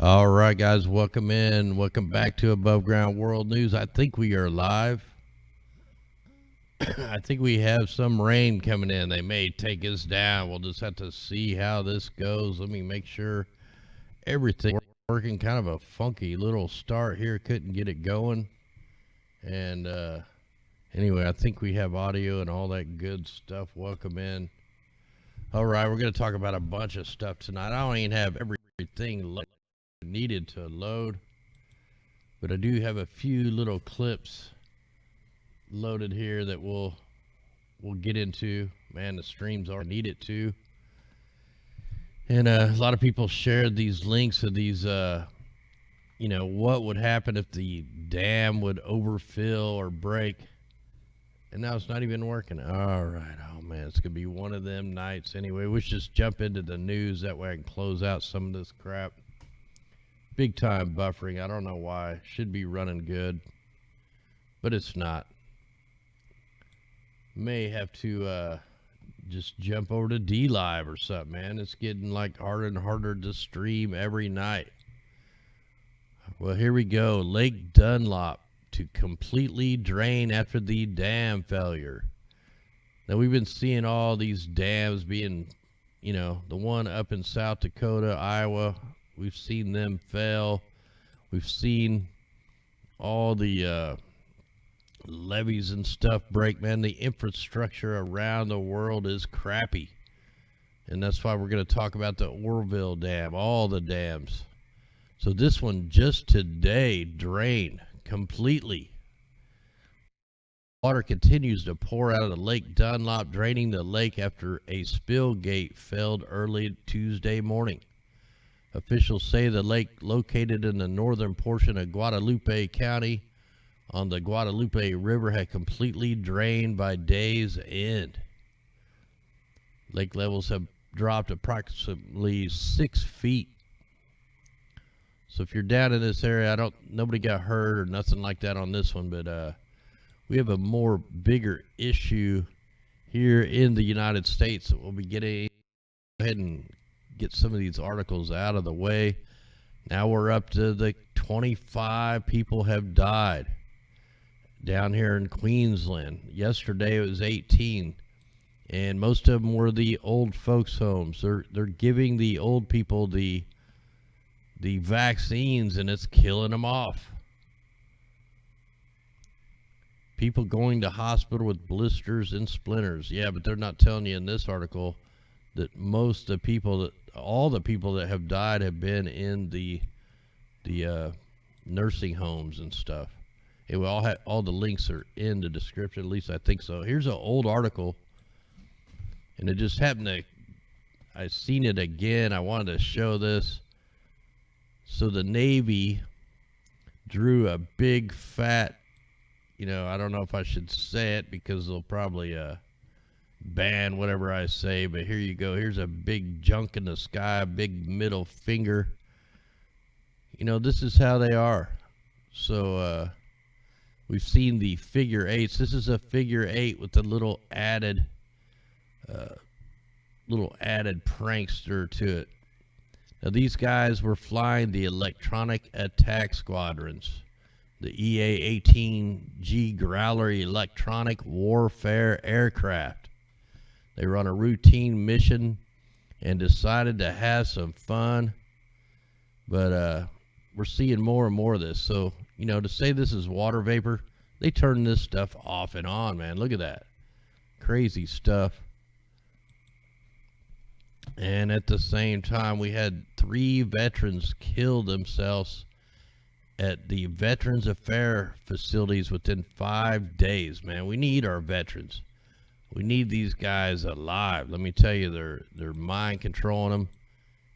All right, guys, welcome in. Welcome back to Above Ground World News. I think we are live. I think we have some rain coming in. They may take us down. We'll just have to see how this goes. Let me make sure everything's working. Kind of a funky little start here. Couldn't get it going. And anyway, I think we have audio and all that good stuff. Welcome in. All right, we're going to talk about a bunch of stuff tonight. I don't even have everything needed to load, but I do have a few little clips loaded here that we'll get into. Man, the streams are needed to, and a lot of people shared these links of these what would happen if the dam would overfill or break, and now it's not even working. All right, oh man, it's gonna be one of them nights. Anyway, let's just jump into the news, that way I can close out some of this crap. Big time buffering. I don't know why. Should be running good, but it's not. May have to just jump over to D-Live or something, man. It's getting like harder and harder to stream every night. Well, here we go. Lake Dunlop to completely drain after the dam failure. Now, we've been seeing all these dams being, the one up in South Dakota, Iowa, we've seen them fail. We've seen all the levees and stuff break, man. The infrastructure around the world is crappy. And that's why we're going to talk about the Oroville Dam, all the dams. So this one just today drained completely. Water continues to pour out of the Lake Dunlop, draining the lake after a spill gate failed early Tuesday morning. Officials say the lake, located in the northern portion of Guadalupe County on the Guadalupe River, had completely drained by day's end. Lake levels have dropped approximately 6 feet. So if you're down in this area, nobody got hurt or nothing like that on this one, but we have a more bigger issue here in the United States that we'll be getting. Go ahead and get some of these articles out of the way. Now we're up to the 25 people have died down here in Queensland. Yesterday it was 18, and most of them were the old folks homes. They're giving the old people the vaccines, and it's killing them off. People going to hospital with blisters and splinters. Yeah, but they're not telling you in this article that all the people that have died have been in the nursing homes and stuff. It will all the links are in the description, at least I think so. Here's an old article, and it just happened I seen it again. I wanted to show this. So the Navy drew a big fat, I don't know if I should say it because they'll probably ban whatever I say, but here you go. Here's a big junk in the sky, a big middle finger. This is how they are. So we've seen the figure eights. This is a figure eight with a little added prankster to it. Now these guys were flying the electronic attack squadrons, the EA-18G Growler electronic warfare aircraft. They were on a routine mission and decided to have some fun, but we're seeing more and more of this. So, to say this is water vapor, they turn this stuff off and on, man. Look at that. Crazy stuff. And at the same time, we had 3 veterans kill themselves at the Veterans Affairs facilities within 5 days, man. We need our veterans. We need these guys alive. Let me tell you, they're mind controlling them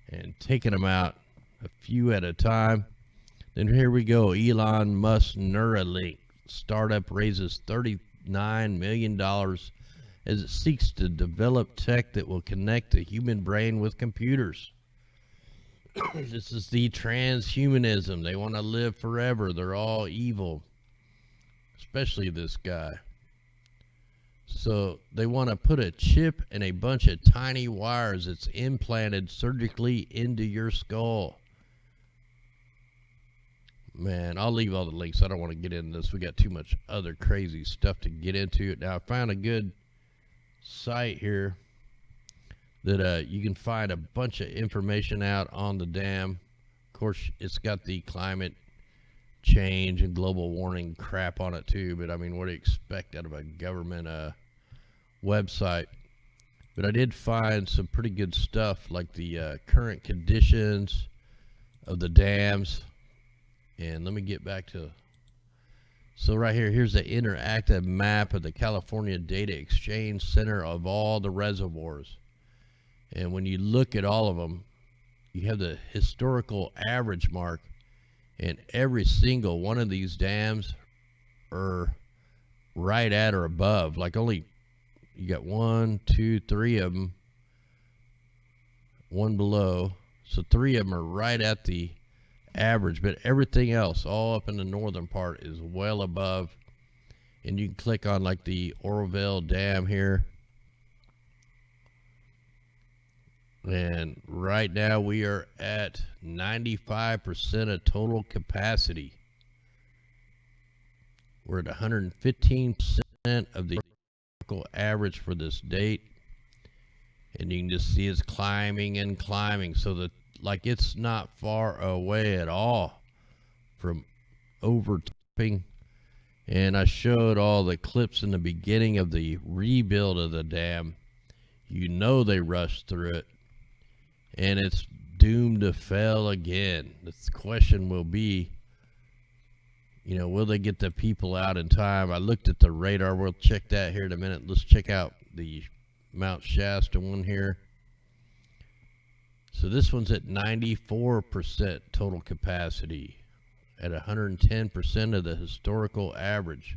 and taking them out a few at a time. Then here we go. Elon Musk Neuralink startup raises $39 million as it seeks to develop tech that will connect the human brain with computers. This is the transhumanism. They want to live forever. They're all evil, especially this guy. So they want to put a chip and a bunch of tiny wires that's implanted surgically into your skull. Man, I'll leave all the links. I don't want to get into this. We got too much other crazy stuff to get into. Now, I found a good site here that you can find a bunch of information out on the dam. Of course, it's got the climate change and global warming crap on it too, but I mean, what do you expect out of a government website? But I did find some pretty good stuff, like the current conditions of the dams. And let me get back to, so right here, here's the interactive map of the California Data Exchange Center of all the reservoirs. And when you look at all of them, you have the historical average mark, and every single one of these dams are right at or above. Like only, you got 1, 2, 3 of them, one below. So 3 of them are right at the average, but everything else all up in the northern part is well above. And you can click on like the Oroville Dam here, and right now we are at 95% of total capacity. We're at 115% of the historical average for this date, and you can just see it's climbing and climbing, so that like it's not far away at all from overtopping. And I showed all the clips in the beginning of the rebuild of the dam. You know they rushed through it, and it's doomed to fail again. The question will be, you know, will they get the people out in time? I looked at the radar. We'll check that here in a minute. Let's check out the Mount Shasta one here. So this one's at 94% total capacity, at 110% of the historical average.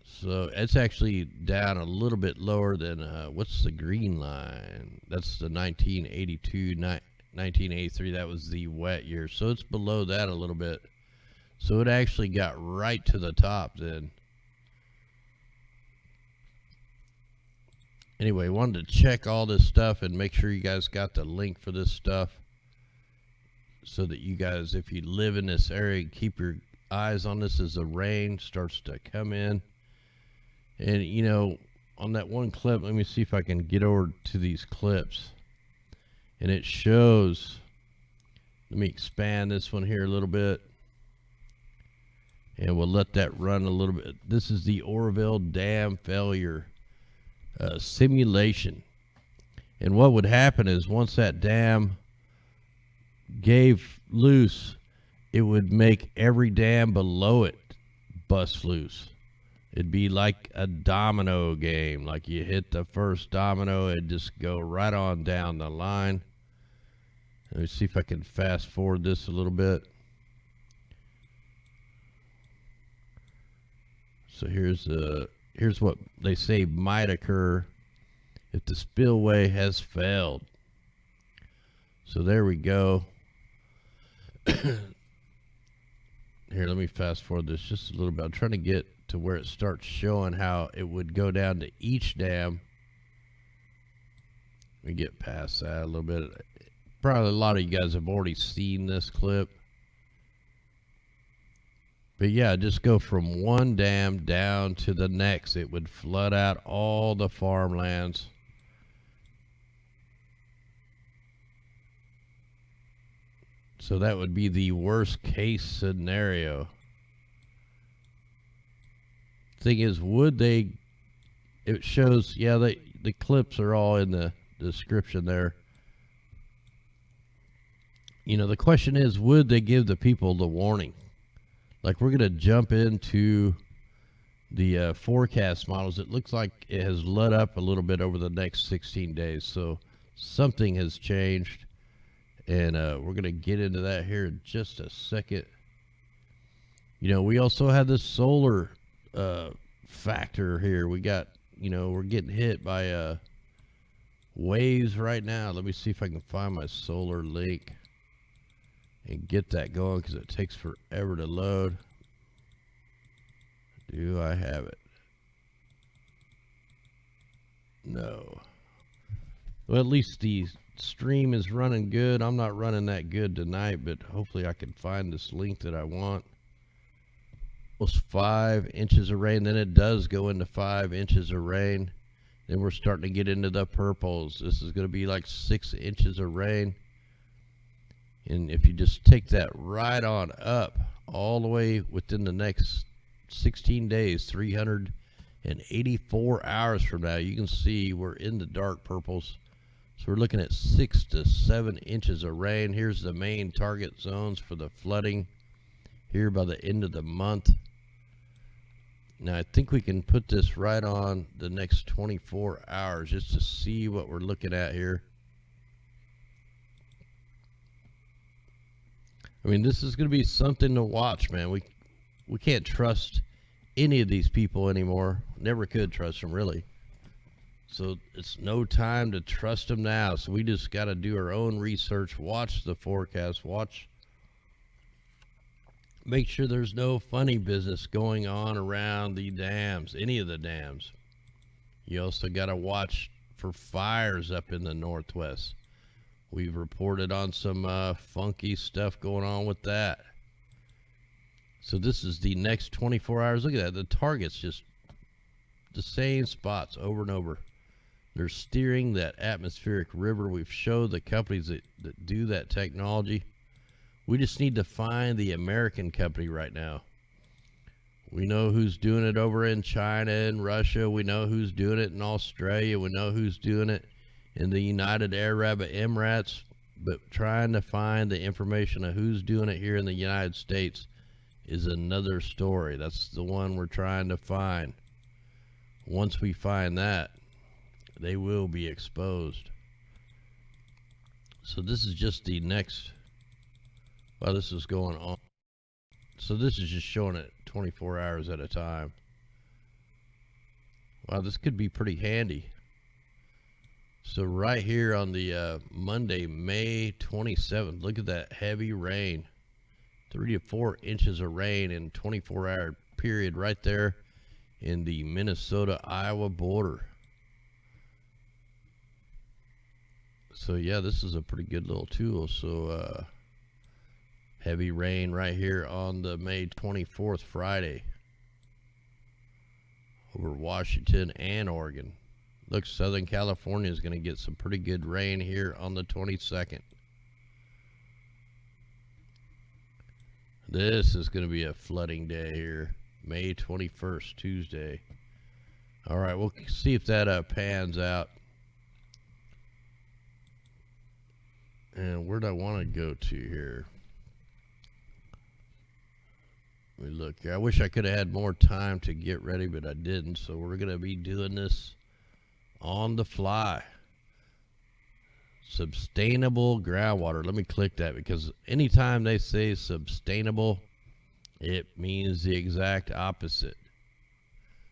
So it's actually down a little bit lower than, what's the green line? That's the 1982, 1983. That was the wet year. So it's below that a little bit. So it actually got right to the top then. Anyway, wanted to check all this stuff and make sure you guys got the link for this stuff, so that you guys, if you live in this area, keep your eyes on this as the rain starts to come in. And you know, on that one clip, let me see if I can get over to these clips, and it shows, let me expand this one here a little bit, and we'll let that run a little bit. This is the Oroville Dam failure simulation. And what would happen is, once that dam gave loose, it would make every dam below it bust loose. It'd be like a domino game. Like you hit the first domino, it'd just go right on down the line. Let me see if I can fast forward this a little bit. So here's what they say might occur if the spillway has failed. So there we go. Here, let me fast forward this just a little bit. I'm trying to get to where it starts showing how it would go down to each dam. Let me get past that a little bit. Probably a lot of you guys have already seen this clip. But yeah, just go from one dam down to the next. It would flood out all the farmlands. So that would be the worst case scenario. Thing is, would they, it shows, yeah, the clips are all in the description there. You know, the question is, would they give the people the warning? Like, we're going to jump into the forecast models. It looks like it has let up a little bit over the next 16 days. So something has changed. And we're going to get into that here in just a second. You know, we also have this solar factor here. We got, you know, we're getting hit by waves right now. Let me see if I can find my solar link and get that going, because it takes forever to load. Do I have it? No. Well, at least the stream is running good. I'm not running that good tonight, but hopefully I can find this link that I want. Almost 5 inches of rain. Then it does go into 5 inches of rain. Then we're starting to get into the purples. This is going to be like 6 inches of rain. And if you just take that right on up, all the way within the next 16 days, 384 hours from now, you can see we're in the dark purples. So we're looking at 6 to 7 inches of rain. Here's the main target zones for the flooding here by the end of the month. Now I think we can put this right on the next 24 hours just to see what we're looking at here. I mean, this is going to be something to watch, man. We can't trust any of these people anymore. Never could trust them, really. So it's no time to trust them now. So we just got to do our own research, watch the forecast, make sure there's no funny business going on around the dams, any of the dams. You also got to watch for fires up in the northwest. We've reported on some funky stuff going on with that. So this is the next 24 hours. Look at that. The target's just the same spots over and over. They're steering that atmospheric river. We've showed the companies that do that technology. We just need to find the American company right now. We know who's doing it over in China and Russia. We know who's doing it in Australia. We know who's doing it in the United Arab Emirates, but trying to find the information of who's doing it here in the United States is another story. That's the one we're trying to find. Once we find that, they will be exposed. So this is just the next, while this is going on. So this is just showing it 24 hours at a time. Wow, this could be pretty handy. So right here on the Monday, May 27th, look at that heavy rain. 3 to 4 inches of rain in 24-hour period right there in the Minnesota-Iowa border. So yeah, this is a pretty good little tool. So heavy rain right here on the May 24th, Friday, over Washington and Oregon. Looks Southern California is going to get some pretty good rain here on the 22nd. This is going to be a flooding day here, May 21st, Tuesday. All right, we'll see if that pans out. And where do I want to go to here? Let me look here. I wish I could have had more time to get ready, but I didn't. So we're going to be doing this on the fly. Sustainable groundwater. Let me click that, because anytime they say sustainable, it means the exact opposite.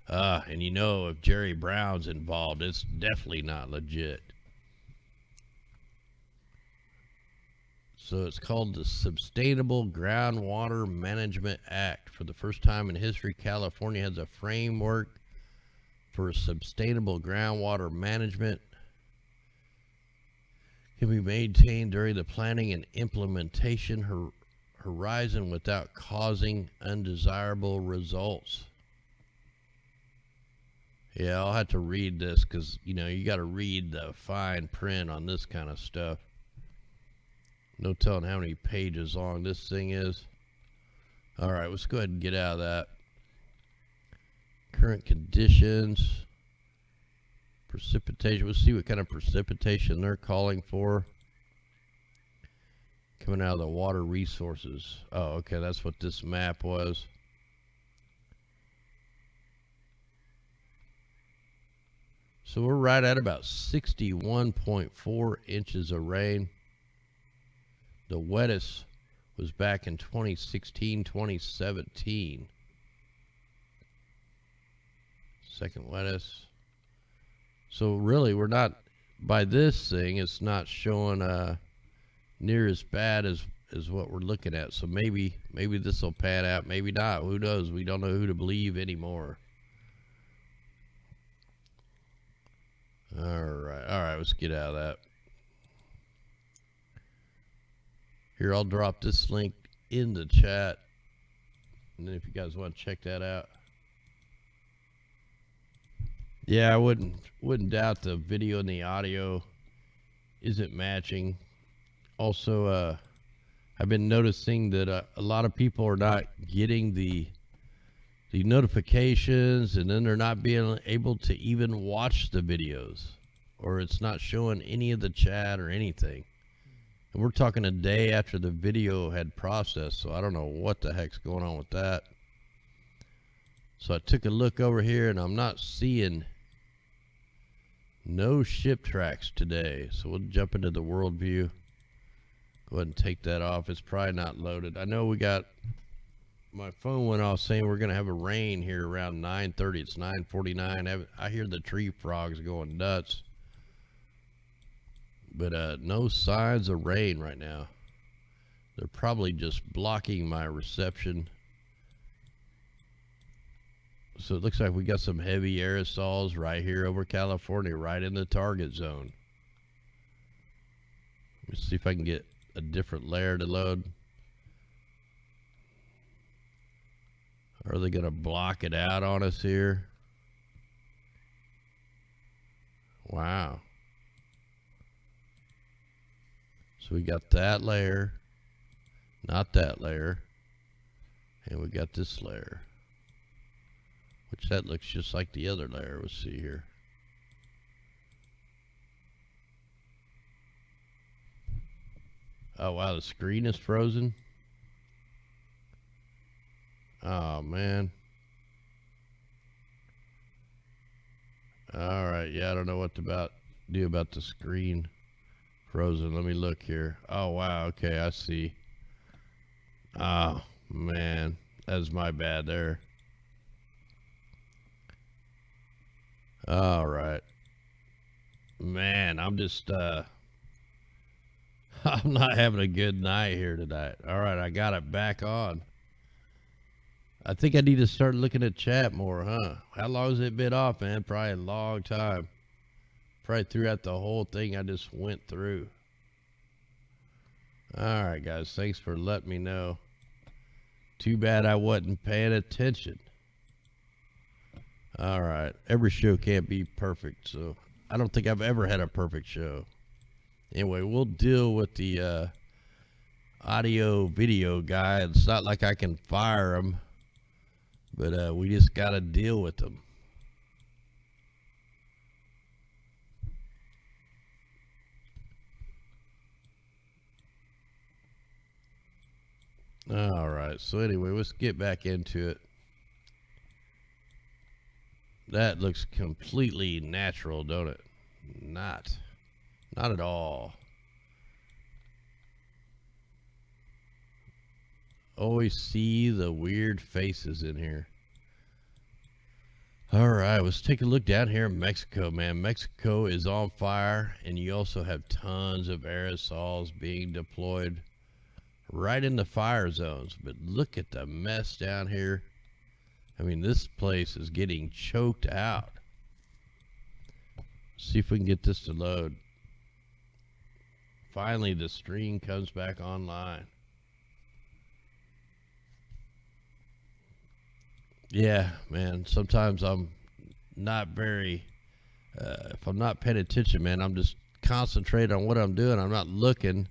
And you know, if Jerry Brown's involved, it's definitely not legit. So it's called the Sustainable Groundwater Management Act. For the first time in history, California has a framework for sustainable groundwater management. Can be maintained during the planning and implementation horizon without causing undesirable results. Yeah, I'll have to read this, because you know, you got to read the fine print on this kind of stuff. No telling how many pages long this thing is. All right, let's go ahead and get out of that. Current conditions, precipitation. We'll see what kind of precipitation they're calling for. Coming out of the water resources. Oh, okay, that's what this map was. So we're right at about 61.4 inches of rain. The wettest was back in 2016, 2017. Second wettest. So really, we're not, by this thing, it's not showing near as bad as what we're looking at. So maybe this will pan out, maybe not. Who knows? We don't know who to believe anymore. All right, let's get out of that. Here, I'll drop this link in the chat, and then if you guys want to check that out. Yeah, I wouldn't doubt the video and the audio isn't matching. Also, I've been noticing that a lot of people are not getting the notifications, and then they're not being able to even watch the videos, or it's not showing any of the chat or anything. And we're talking a day after the video had processed, so I don't know what the heck's going on with that. So I took a look over here, and I'm not seeing no ship tracks today. So we'll jump into the worldview. Go ahead and take that off. It's probably not loaded. I know we got, my phone went off saying we're going to have a rain here around 9:30. It's 9:49. I hear the tree frogs going nuts. But no signs of rain right now. They're probably just blocking my reception. So it looks like we got some heavy aerosols right here over California, right in the target zone. Let me see if I can get a different layer to load. Are they going to block it out on us here? Wow. So we got that layer, not that layer, and we got this layer, which that looks just like the other layer. Let's see here. Oh wow, the screen is frozen. Oh man. All right, yeah, I don't know what to do about the screen frozen. Let me look here. Oh wow, okay, I see. Oh man, that's my bad there. All right, man, I'm just I'm not having a good night here tonight. All right, I got it back on. I think I need to start looking at chat more, huh? How long has it been off, man? Probably a long time. Probably throughout the whole thing I just went through. All right, guys, thanks for letting me know. Too bad I wasn't paying attention. All right, every show can't be perfect, so I don't think I've ever had a perfect show. Anyway, we'll deal with the audio video guy. It's not like I can fire him, but we just got to deal with them. All right, so anyway, let's get back into it. That looks completely natural, don't it? Not at all. Always see the weird faces in here. All right, let's take a look down here in Mexico, man. Mexico is on fire, and you also have tons of aerosols being deployed right in the fire zones. But look at the mess down here. I mean, this place is getting choked out. See if we can get this to load. Finally, the stream comes back online. Yeah, man, sometimes I'm not very, if I'm not paying attention, man, I'm just concentrating on what I'm doing. I'm not looking,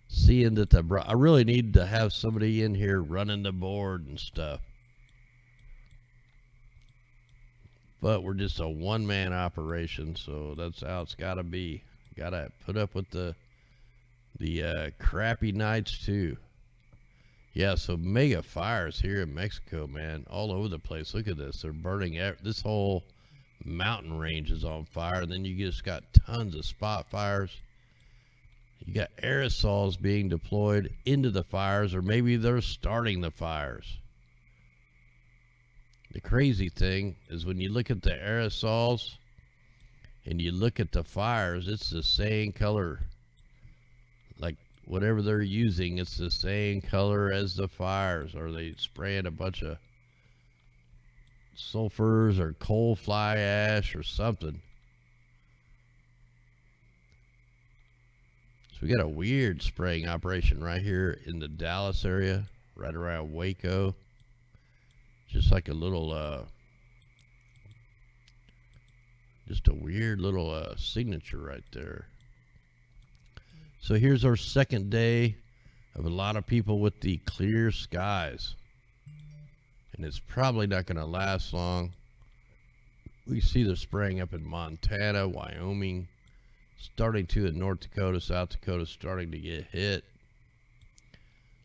seeing that I really need to have somebody in here running the board and stuff. But we're just a one-man operation, so that's how it's got to be. Got to put up with the crappy nights too. Yeah, so mega fires here in Mexico, man, all over the place. Look at this. They're burning. This whole mountain range is on fire. And then you just got tons of spot fires. You got aerosols being deployed into the fires, or maybe they're starting the fires. The crazy thing is when you look at the aerosols and you look at the fires, it's the same color. Like whatever they're using, it's the same color as the fires. Or they spraying a bunch of sulfurs or coal fly ash or something. So we got a weird spraying operation right here in the Dallas area, right around Waco. Just like a little, just a weird little signature right there. So here's our second day of a lot of people with the clear skies. And it's probably not going to last long. We see the spraying up in Montana, Wyoming, starting to in North Dakota, South Dakota, starting to get hit.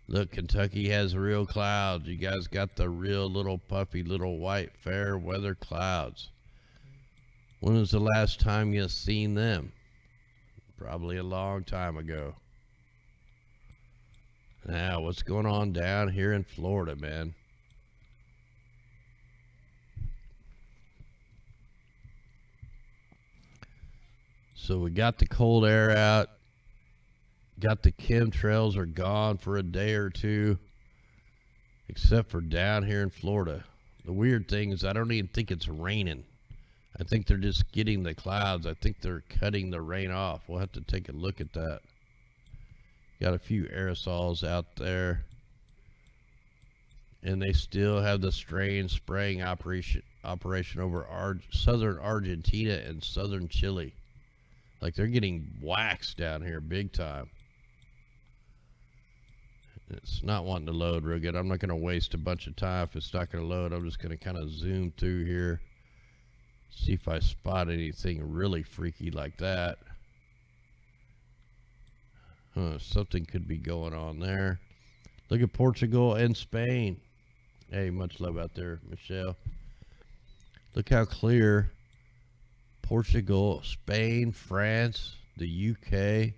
Look, Kentucky has real clouds. You guys got the real little puffy little white fair weather clouds. When was the last time you seen them? Probably a long time ago. Now, what's going on down here in Florida, man? So we got the cold air out. Got the chemtrails are gone for a day or two. Except for down here in Florida. The weird thing is I don't even think it's raining. I think they're just getting the clouds. I think they're cutting the rain off. We'll have to take a look at that. Got a few aerosols out there. And they still have the strange spraying operation over southern Argentina and southern Chile. Like they're getting waxed down here big time. It's not wanting to load real good. I'm not going to waste a bunch of time if it's not going to load. I'm just going to kind of zoom through here. See if I spot anything really freaky like that. Something could be going on there. Look at Portugal and Spain. Hey, much love out there, Michelle. Look how clear Portugal, Spain, France, the UK,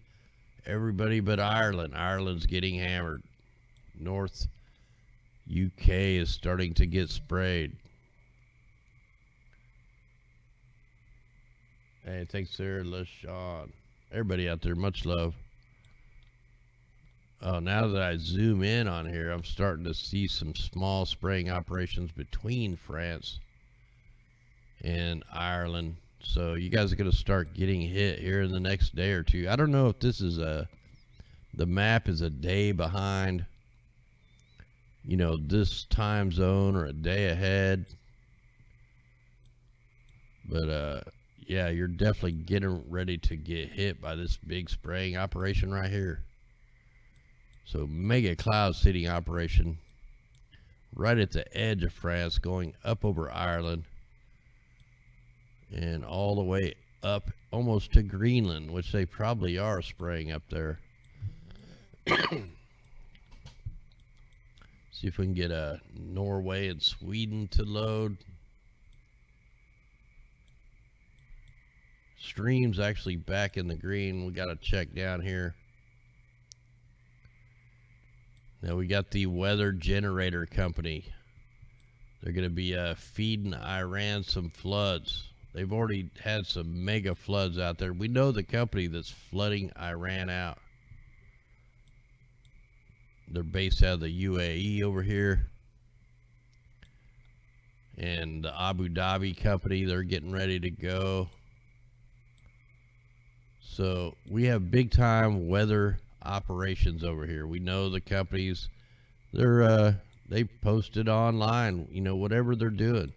everybody but Ireland. Ireland's getting hammered. North UK is starting to get sprayed. Hey, thanks there, LaShawn. Everybody out there, much love. Oh, now that I zoom in on here, I'm starting to see some small spraying operations between France and Ireland. So you guys are going to start getting hit here in the next day or two. I don't know if this is the map is a day behind, you know, this time zone or a day ahead. But, yeah, you're definitely getting ready to get hit by this big spraying operation right here. So mega cloud seeding operation right at the edge of France, going up over Ireland and all the way up almost to Greenland, which they probably are spraying up there. See if we can get Norway and Sweden to load. Stream's actually back in the green. We got to check down here. Now we got the weather generator company. They're going to be feeding Iran some floods. They've already had some mega floods out there. We know the company that's flooding Iran out. They're based out of the UAE over here. And the Abu Dhabi company, they're getting ready to go. So we have big time weather operations over here. We know the companies, they posted online, you know, whatever they're doing.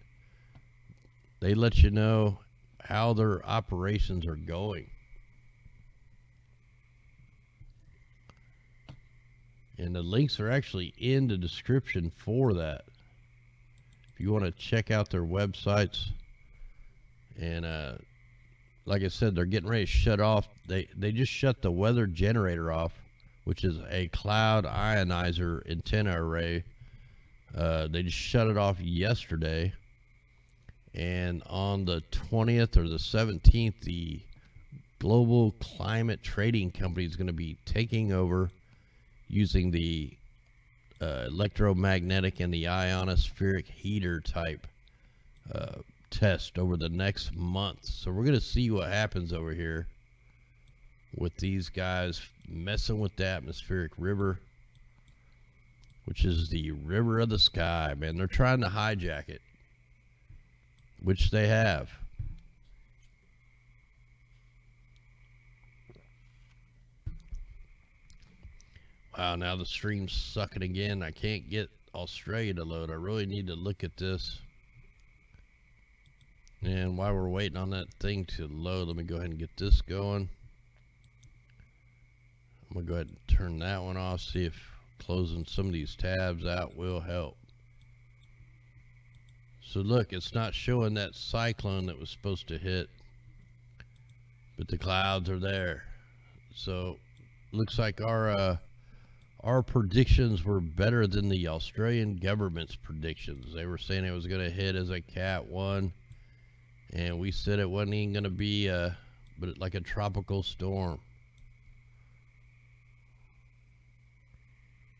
They let you know how their operations are going. And the links are actually in the description for that. If you want to check out their websites. And like I said, they're getting ready to shut off. They just shut the weather generator off, which is a cloud ionizer antenna array. They just shut it off yesterday. And on the 20th or the 17th, the Global Climate Trading Company is going to be taking over using the electromagnetic and the ionospheric heater type test over the next month. So we're going to see what happens over here with these guys messing with the atmospheric river, which is the river of the sky, man. They're trying to hijack it, which they have. Wow, now the stream's sucking again. I can't get Australia to load. I really need to look at this. And while we're waiting on that thing to load, let me go ahead and get this going. I'm going to go ahead and turn that one off, see if closing some of these tabs out will help. So look, it's not showing that cyclone that was supposed to hit, but the clouds are there. So looks like our predictions were better than the Australian government's predictions. They were saying it was going to hit as a Cat 1, and we said it wasn't even going to be but like a tropical storm.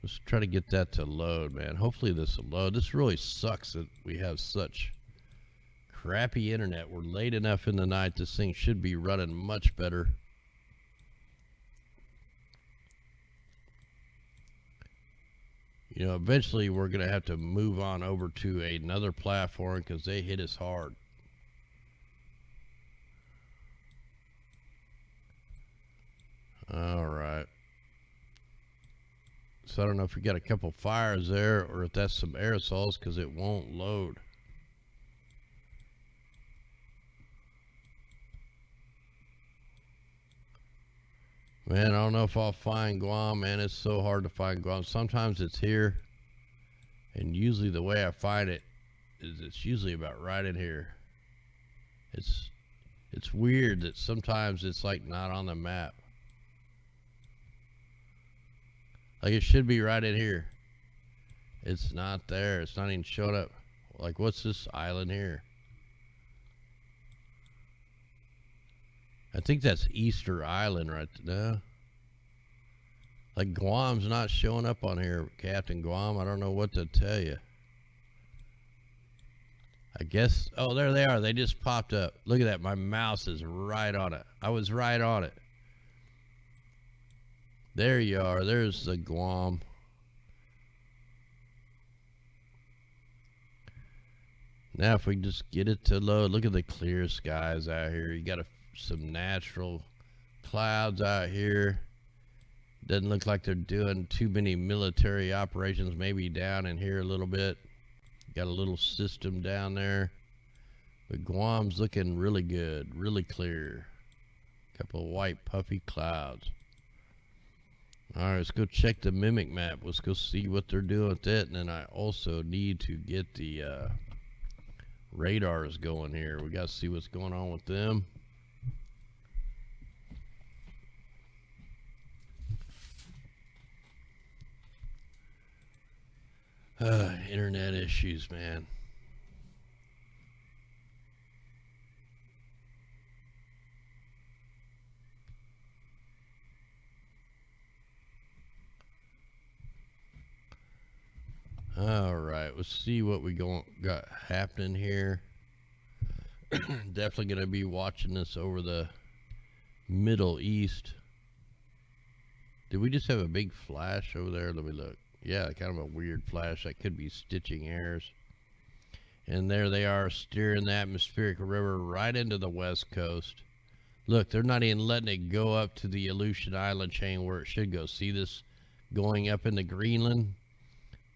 Let's try to get that to load, man. Hopefully this will load. This really sucks that we have such crappy internet. We're late enough in the night. This thing should be running much better. You know, eventually we're going to have to move on over to another platform because they hit us hard. All right. So I don't know if we got a couple fires there or if that's some aerosols because it won't load. Man, I don't know if I'll find Guam, man. It's so hard to find Guam. Sometimes it's here, and usually the way I find it is it's usually about right in here. It's weird that sometimes it's like not on the map. Like it should be right in here. It's not there. It's not even showing up. Like, what's this island here? I think that's Easter Island right now. Like Guam's not showing up on here, Captain Guam. I don't know what to tell you. I guess, oh, there they are. They just popped up. Look at that. My mouse is right on it. I was right on it. There you are. There's the Guam. Now if we just get it to load, look at the clear skies out here. You got some natural clouds out here. Doesn't look like they're doing too many military operations. Maybe down in here a little bit. Got a little system down there. But Guam's looking really good, really clear. Couple of white puffy clouds. Alright, let's go check the mimic map. Let's go see what they're doing with it. And then I also need to get the radars going here. We got to see what's going on with them. Internet issues, man. All right, let's see what we got happening here. Definitely going to be watching this over the Middle East. Did we just have a big flash over there? Let me look. Yeah, kind of a weird flash. That could be stitching errors. And there they are steering the atmospheric river right into the west coast. Look, they're not even letting it go up to the Aleutian Island chain where it should go. See this going up into Greenland?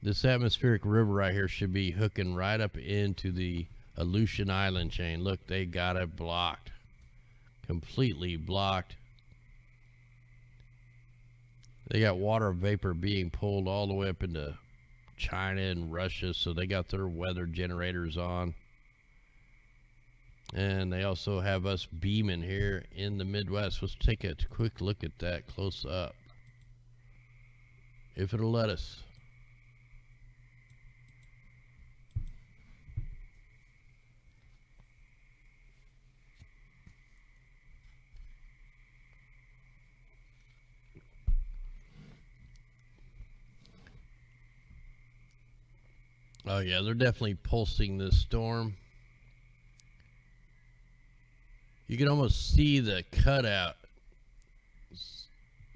This atmospheric river right here should be hooking right up into the Aleutian Island chain. Look, they got it blocked. Completely blocked. They got water vapor being pulled all the way up into China and Russia, so they got their weather generators on. And they also have us beaming here in the Midwest. Let's take a quick look at that close up, if it'll let us. Oh yeah, they're definitely pulsing this storm. You can almost see the cutout.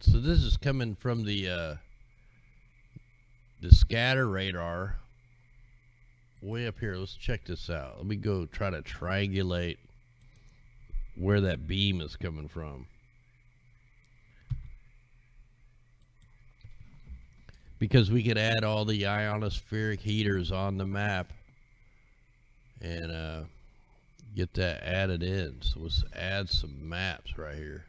So this is coming from the scatter radar way up here. Let's check this out. Let me go try to triangulate where that beam is coming from. because we could add all the ionospheric heaters on the map and get that added in. So let's add some maps right here.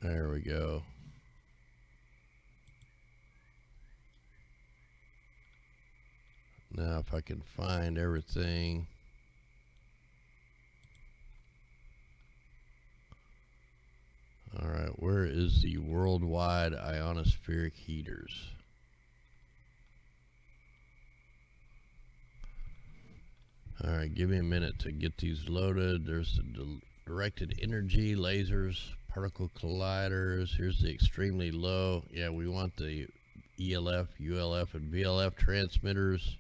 There we go. Now if I can find everything. Alright, where is the worldwide ionospheric heaters? Alright, give me a minute to get these loaded. There's the directed energy, lasers, particle colliders. Here's the extremely low. Yeah, we want the ELF, ULF, and VLF transmitters.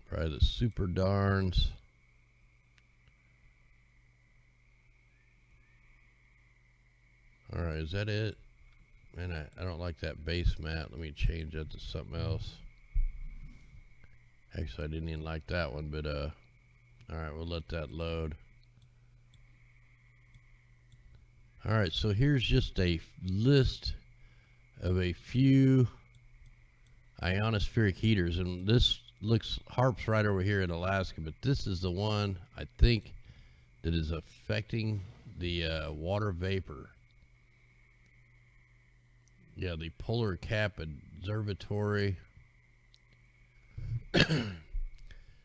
Probably the super darns. Alright, is that it? Man, I don't like that base map. Let me change that to something else. Actually, I didn't even like that one, but alright, we'll let that load. Alright, so here's just a list of a few ionospheric heaters, and this looks, Hart's right over here in Alaska, but this is the one I think that is affecting the water vapor. Yeah, the Polar Cap Observatory.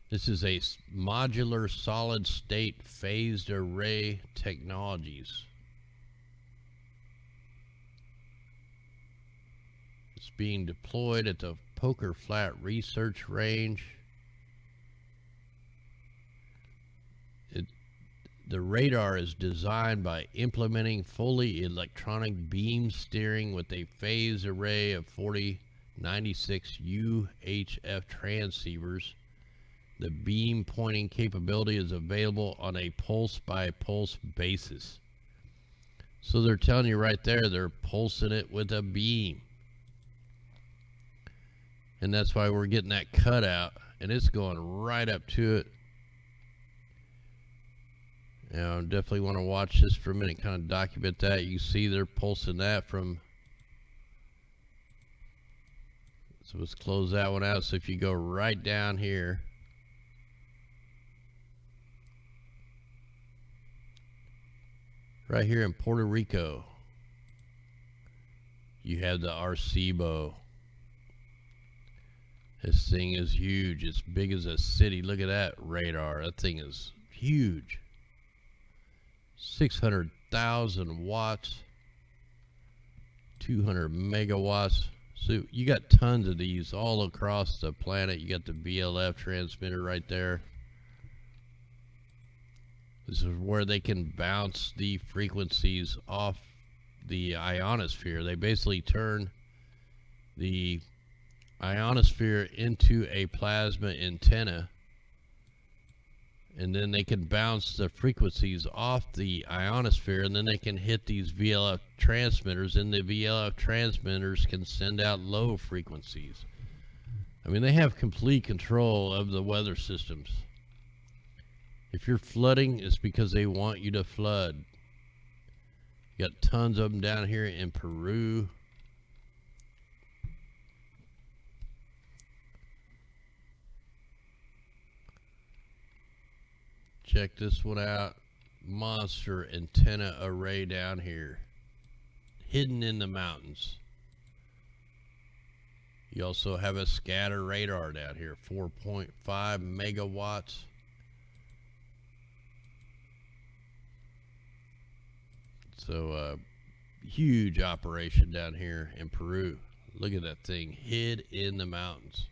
This is a modular solid state phased array technologies. It's being deployed at the Poker Flat Research Range. The radar is designed by implementing fully electronic beam steering with a phase array of 4096 UHF transceivers. The beam pointing capability is available on a pulse-by-pulse basis. So they're telling you right there, they're pulsing it with a beam. And that's why we're getting that cutout, and it's going right up to it. Now, I definitely want to watch this for a minute, kind of document that. You see they're pulsing that from. So let's close that one out. So if you go right down here, right here in Puerto Rico, you have the Arecibo. This thing is huge. It's big as a city. Look at that radar. That thing is huge. 600,000 watts, 200 megawatts. So you got tons of these all across the planet. You got the VLF transmitter right there. This is where they can bounce the frequencies off the ionosphere. They basically turn the ionosphere into a plasma antenna, and then they can bounce the frequencies off the ionosphere, and then they can hit these VLF transmitters, and the VLF transmitters can send out low frequencies. I mean, they have complete control of the weather systems. If you're flooding, it's because they want you to flood. You got tons of them down here in Peru. Check this one out. Monster antenna array down here, hidden in the mountains. You also have a scatter radar down here, 4.5 megawatts. So huge operation down here in Peru. Look at that thing, hid in the mountains.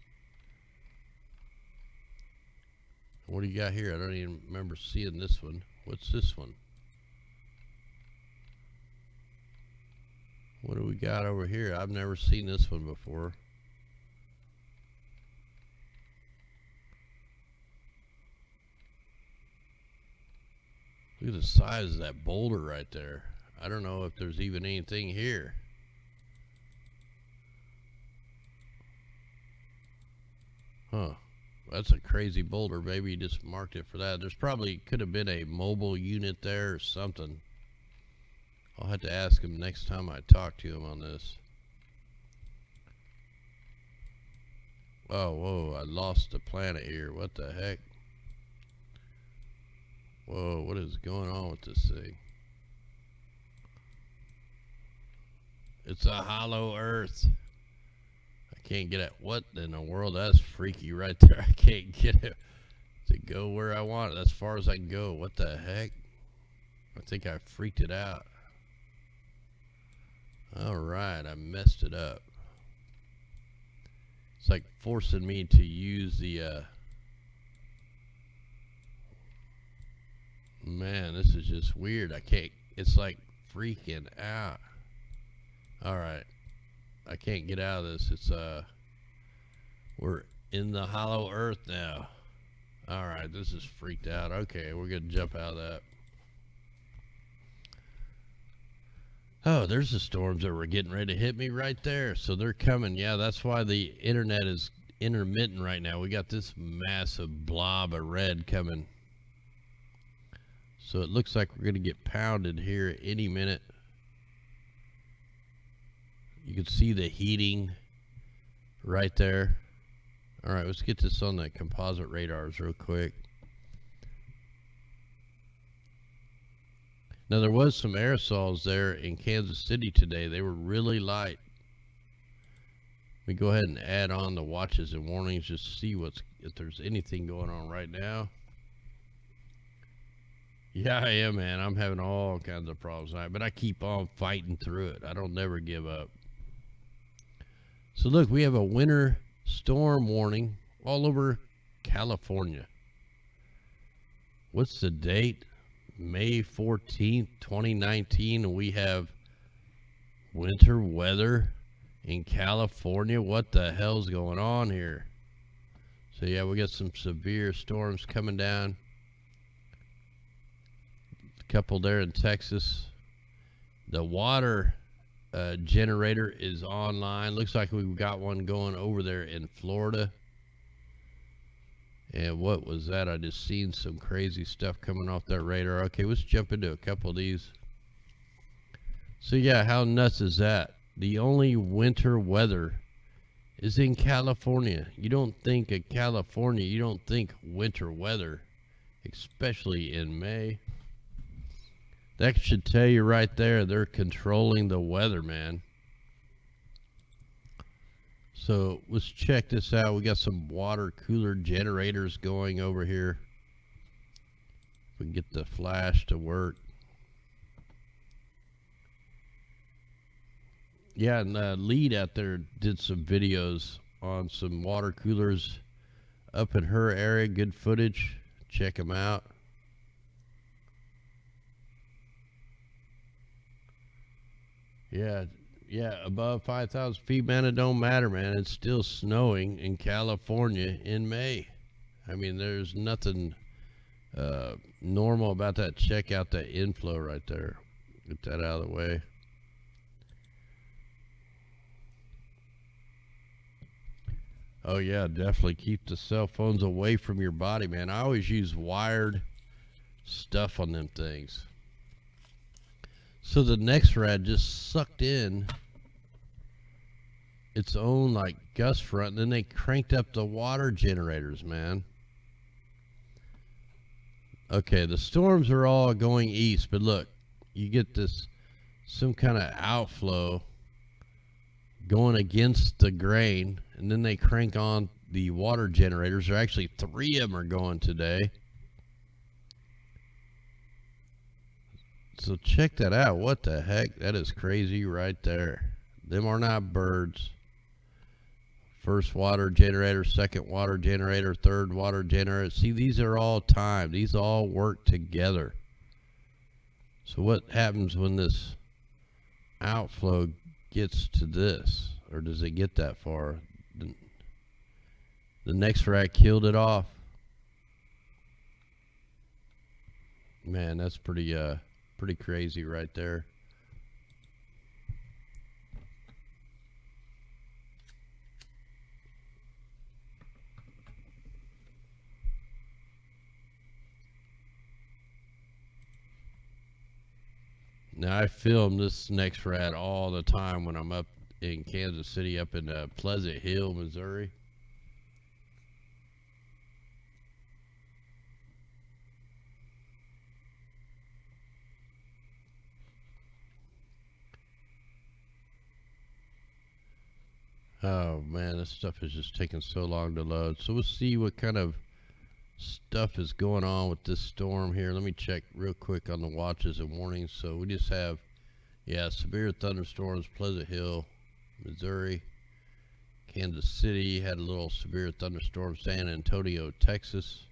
What do you got here? I don't even remember seeing this one. What's this one? What do we got over here? I've never seen this one before. Look at the size of that boulder right there. I don't know if there's even anything here. Huh. That's a crazy boulder. Maybe he just marked it for that. There's probably could have been a mobile unit there or something. I'll have to ask him next time I talk to him on this. Oh, whoa, I lost the planet here. What the heck? Whoa, what is going on with this thing? It's a hollow earth. I can't get it. What in the world? That's freaky right there. I can't get it to go where I want it. As far as I can go. What the heck? I think I freaked it out. Alright, I messed it up. It's like forcing me to use the man, this is just weird. I can't. It's like freaking out. Alright, I can't get out of this. It's we're in the hollow earth now. Alright, this is freaked out. Okay, we're gonna jump out of that. Oh, there's the storms that were getting ready to hit me right there. So they're coming. Yeah, that's why the internet is intermittent right now. We got this massive blob of red coming. So it looks like we're going to get pounded here any minute. You can see the heating right there. All right, let's get this on the composite radars real quick. Now, there was some aerosols there in Kansas City today. They were really light. Let me go ahead and add on the watches and warnings just to see if there's anything going on right now. Yeah, I am, man. I'm having all kinds of problems tonight, but I keep on fighting through it. I don't never give up. So look, we have a winter storm warning all over California. What's the date? May 14th, 2019, and we have winter weather in California. What the hell's going on here? So yeah, we got some severe storms coming down. A couple there in Texas. The water generator is online. Looks like we've got one going over there in Florida. And what was that? I just seen some crazy stuff coming off that radar. Okay, let's jump into a couple of these. So yeah, how nuts is that? The only winter weather is in California. You don't think of California, you don't think winter weather, especially in May. That should tell you right there, they're controlling the weather, man. So let's check this out. We got some water cooler generators going over here. If we can get the flash to work. Yeah, and Lead out there did some videos on some water coolers up in her area. Good footage. Check them out. Yeah, above 5,000 feet, man, it don't matter, man. It's still snowing in California in May. I mean, there's nothing normal about that. Check out that inflow right there. Get that out of the way. Oh, yeah, definitely keep the cell phones away from your body, man. I always use wired stuff on them things. So the next rad just sucked in its own like gust front, and then they cranked up the water generators, man. Okay, the storms are all going east, but look, you get this some kind of outflow going against the grain, and then they crank on the water generators. There are actually 3 of them are going today. So check that out. What the heck? That is crazy right there. Them are not birds. First water generator, second water generator, third water generator. See, these are all timed. These all work together. So what happens when this outflow gets to this? Or does it get that far? The next rack killed it off. Man, that's pretty crazy right there. Now I film this next rad all the time when I'm up in Kansas City, up in Pleasant Hill, Missouri. Oh man, this stuff is just taking so long to load. So we'll see what kind of stuff is going on with this storm here. Let me check real quick on the watches and warnings. So we just have, yeah, severe thunderstorms, Pleasant Hill, Missouri. Kansas City had a little severe thunderstorm, San Antonio, Texas.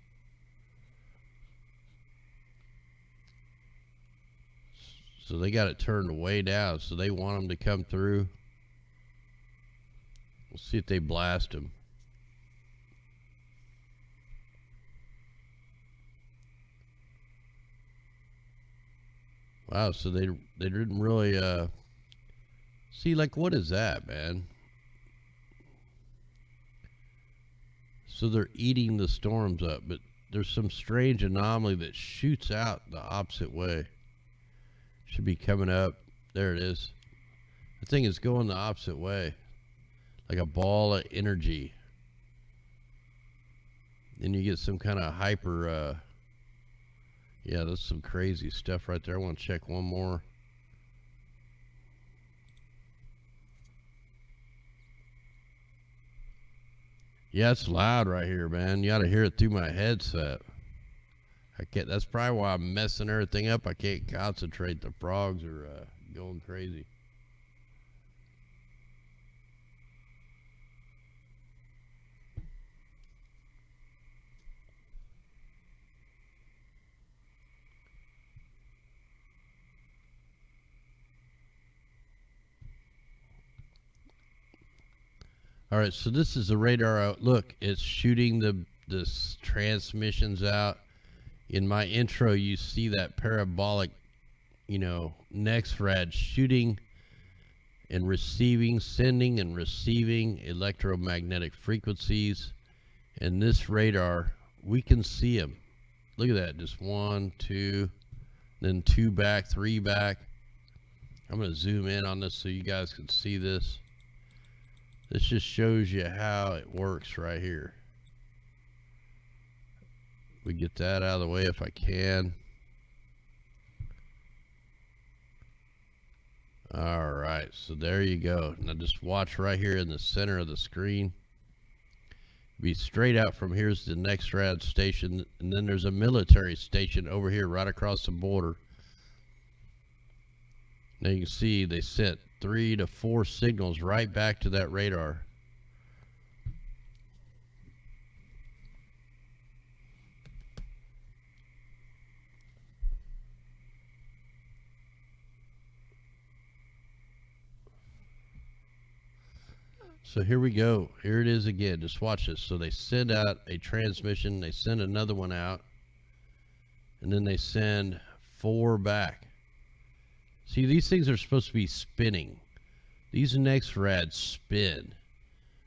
So they got it turned way down, so they want them to come through. We'll see if they blast them. Wow, so they didn't really see, like, what is that, man? So they're eating the storms up, but there's some strange anomaly that shoots out the opposite way. Should be coming up. There it is. The thing is going the opposite way, like a ball of energy. Then you get some kind of hyper, yeah, that's some crazy stuff right there. I want to check one more. Yeah, it's loud right here, man. You ought to hear it through my headset. I can't. That's probably why I'm messing everything up. I can't concentrate. The frogs are going crazy. All right, so this is the radar out. Look, it's shooting the transmissions out. In my intro, you see that parabolic, next rad shooting and receiving, sending and receiving electromagnetic frequencies. And this radar, we can see them. Look at that, just 1, 2, then 2 back, 3 back. I'm going to zoom in on this so you guys can see this. This just shows you how it works right here. We get that out of the way if I can. All right, so there you go. Now just watch right here in the center of the screen. Be straight out from here's the next rad station, and then there's a military station over here right across the border. Now you can see they sent 3 to 4 signals right back to that radar. So here we go. Here it is again. Just watch this. So they send out a transmission. They send another one out. And then they send 4 back. See, these things are supposed to be spinning. These next rads spin.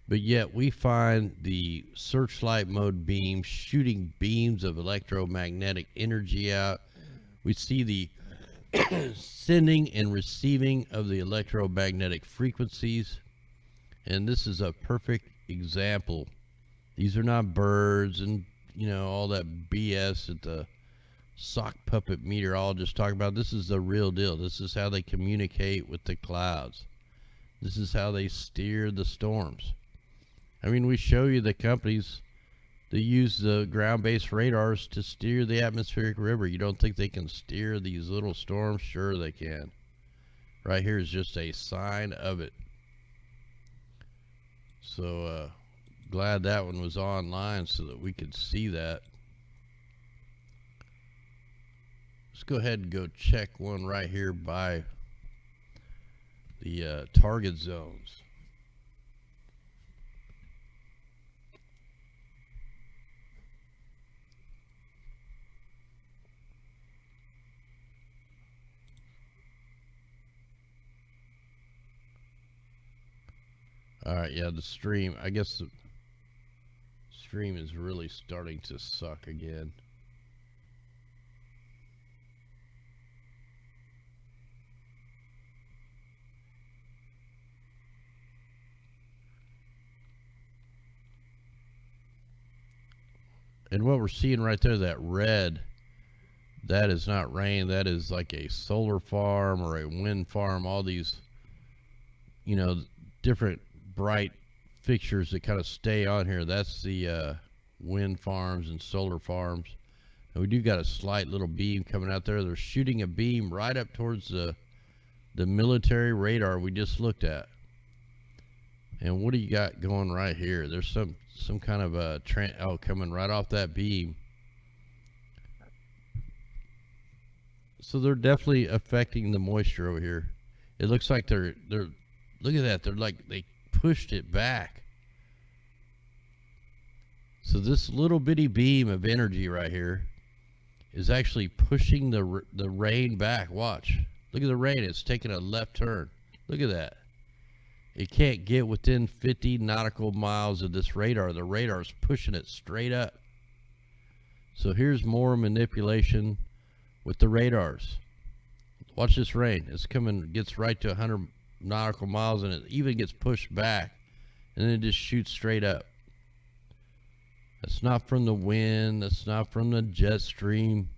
But yet we find the searchlight mode beam shooting beams of electromagnetic energy out. We see the sending and receiving of the electromagnetic frequencies. And this is a perfect example. These are not birds and, all that BS that the sock puppet meteorologists talk about. This is the real deal. This is how they communicate with the clouds. This is how they steer the storms. I mean, we show you the companies that use the ground-based radars to steer the atmospheric river. You don't think they can steer these little storms? Sure they can. Right here is just a sign of it. So glad that one was online so that we could see that. Let's go ahead and go check one right here by the target zones. All right, yeah, the stream, I guess the stream is really starting to suck again. And what we're seeing right there, that red, that is not rain. That is like a solar farm or a wind farm. All these, you know, different bright fixtures that kind of stay on here. That's the wind farms and solar farms. And we do got a slight little beam coming out there. They're shooting a beam right up towards the military radar we just looked at. And what do you got going right here? There's some kind of a coming right off that beam. So they're definitely affecting the moisture over here. It looks like they're look at that. They're like they pushed it back. So this little bitty beam of energy right here is actually pushing the rain back. Watch. Look at the rain. It's taking a left turn. Look at that. It can't get within 50 nautical miles of this radar. The radar is pushing it straight up. So here's more manipulation with the radars. Watch this rain. It's coming, gets right to 100 nautical miles, and it even gets pushed back, and then it just shoots straight up. That's not from the wind. That's not from the jet stream.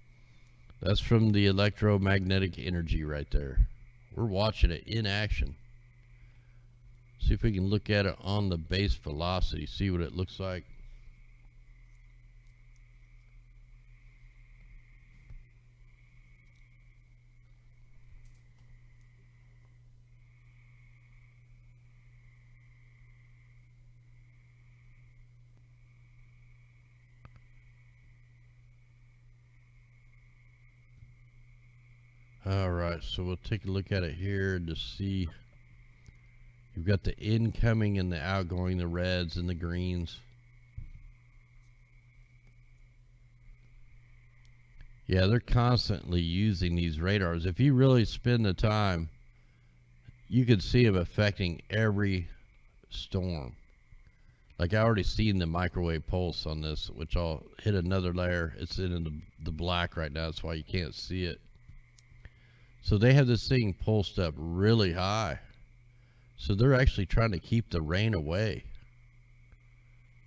That's from the electromagnetic energy right there. We're watching it in action. See if we can look at it on the base velocity, see what it looks like. All right, so we'll take a look at it here to see. You've got the incoming and the outgoing, the reds and the greens. Yeah, they're constantly using these radars. If you really spend the time, you could see them affecting every storm. Like I already seen the microwave pulse on this, which I'll hit another layer. It's in the black right now. That's why you can't see it. So they have this thing pulsed up really high. So they're actually trying to keep the rain away.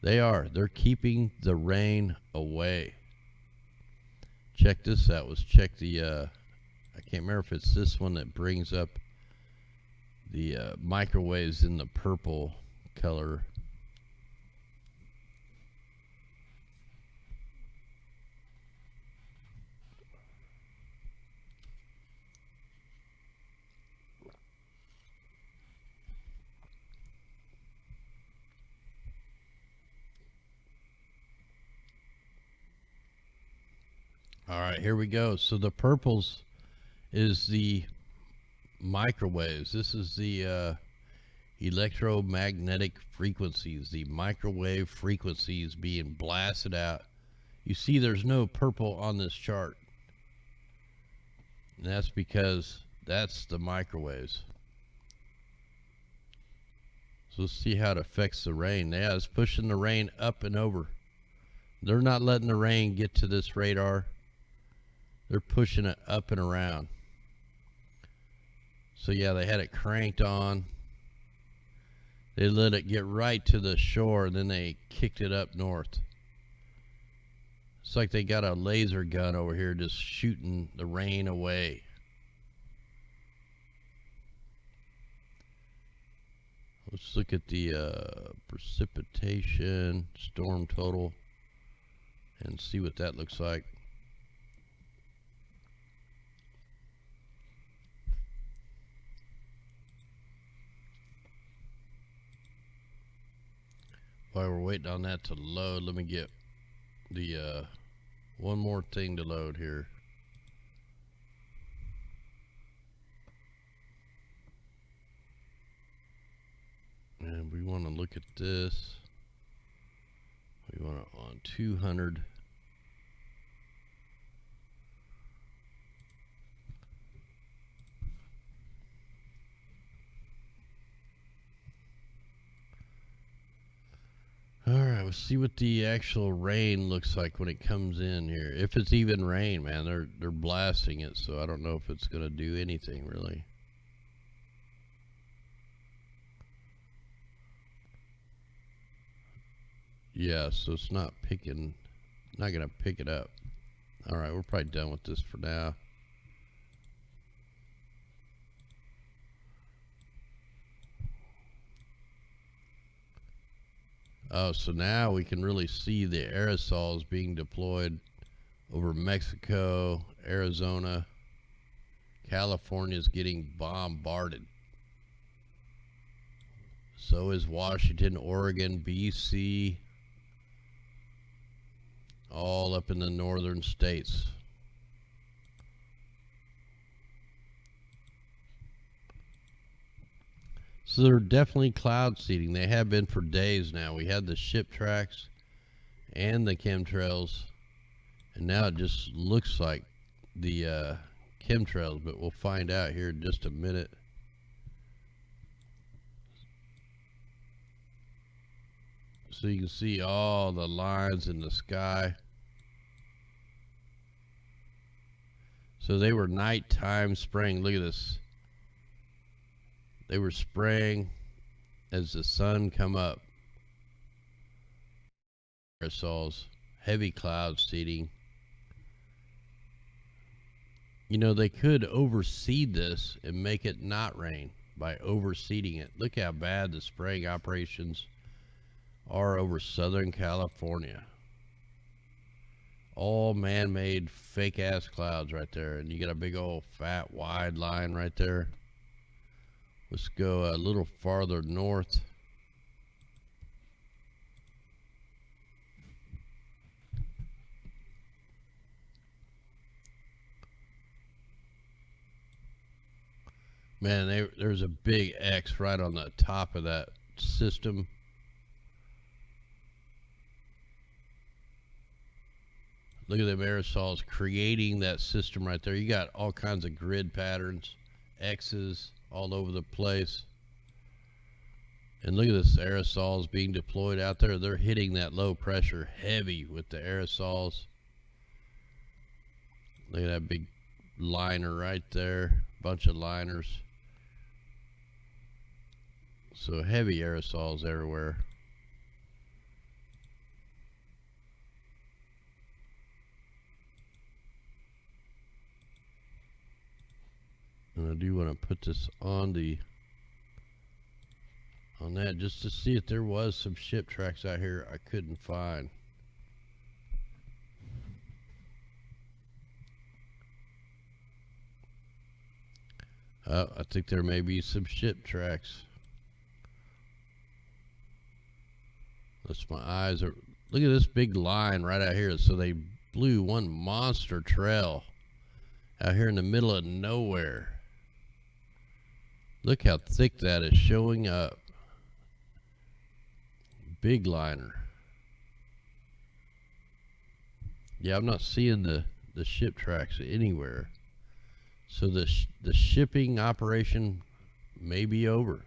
They are. They're keeping the rain away. Check this out. Let's check the, I can't remember if it's this one that brings up the microwaves in the purple color. All right, here we go. So the purples is the microwaves. This is the electromagnetic frequencies, the microwave frequencies being blasted out. You see there's no purple on this chart. And that's because that's the microwaves. So let's see how it affects the rain. Yeah, it's pushing the rain up and over. They're not letting the rain get to this radar. They're pushing it up and around. So yeah, they had it cranked on. They let it get right to the shore, and then they kicked it up north. It's like they got a laser gun over here just shooting the rain away. Let's look at the precipitation, storm total, and see what that looks like. While we're waiting on that to load, let me get the one more thing to load here. And we want to look at this. We want it on 200. Alright, let's see what the actual rain looks like when it comes in here. If it's even rain, man, they're blasting it, so I don't know if it's going to do anything really. Yeah, so it's not picking not gonna pick it up. All right, we're probably done with this for now. Oh, so now we can really see the aerosols being deployed over Mexico, Arizona. California is getting bombarded. So is Washington, Oregon, BC, all up in the northern states. So they're definitely cloud seeding. They have been for days now. We had the ship tracks and the chemtrails, and now it just looks like the chemtrails, but we'll find out here in just a minute. So you can see all the lines in the sky. So they were nighttime spraying. Look at this. They were spraying as the sun come up. Aerosols, heavy cloud seeding. You know, they could overseed this and make it not rain by overseeding it. Look how bad the spraying operations are over Southern California. All man-made fake ass clouds right there, and you got a big old fat wide line right there. Let's go a little farther north. Man, there's a big X right on the top of that system. Look at them aerosols creating that system right there. You got all kinds of grid patterns, X's all over the place. And look at this aerosols being deployed out there. They're hitting that low pressure heavy with the aerosols. Look at that big liner right there. Bunch of liners. So heavy aerosols everywhere. And I do want to put this on that just to see if there was some ship tracks out here I couldn't find. I think there may be some ship tracks. That's my eyes are. Look at this big line right out here. So they blew one monster trail out here in the middle of nowhere. Look how thick that is showing up. Big liner. Yeah, I'm not seeing the ship tracks anywhere. So the shipping operation may be over.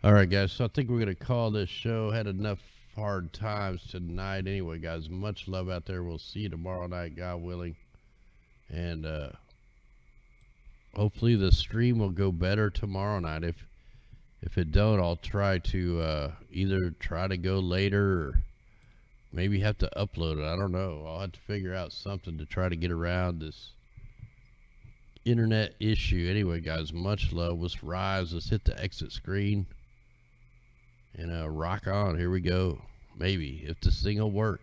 All right, guys, so I think we're going to call this show. Had enough hard times tonight anyway, guys. Much love out there. We'll see you tomorrow night, God willing. And hopefully the stream will go better tomorrow night. If it don't, I'll try to either try to go later or maybe have to upload it. I don't know. I'll have to figure out something to try to get around this internet issue. Anyway, guys, much love. Let's rise. Let's hit the exit screen. And rock on. Here we go. Maybe if this thing will work.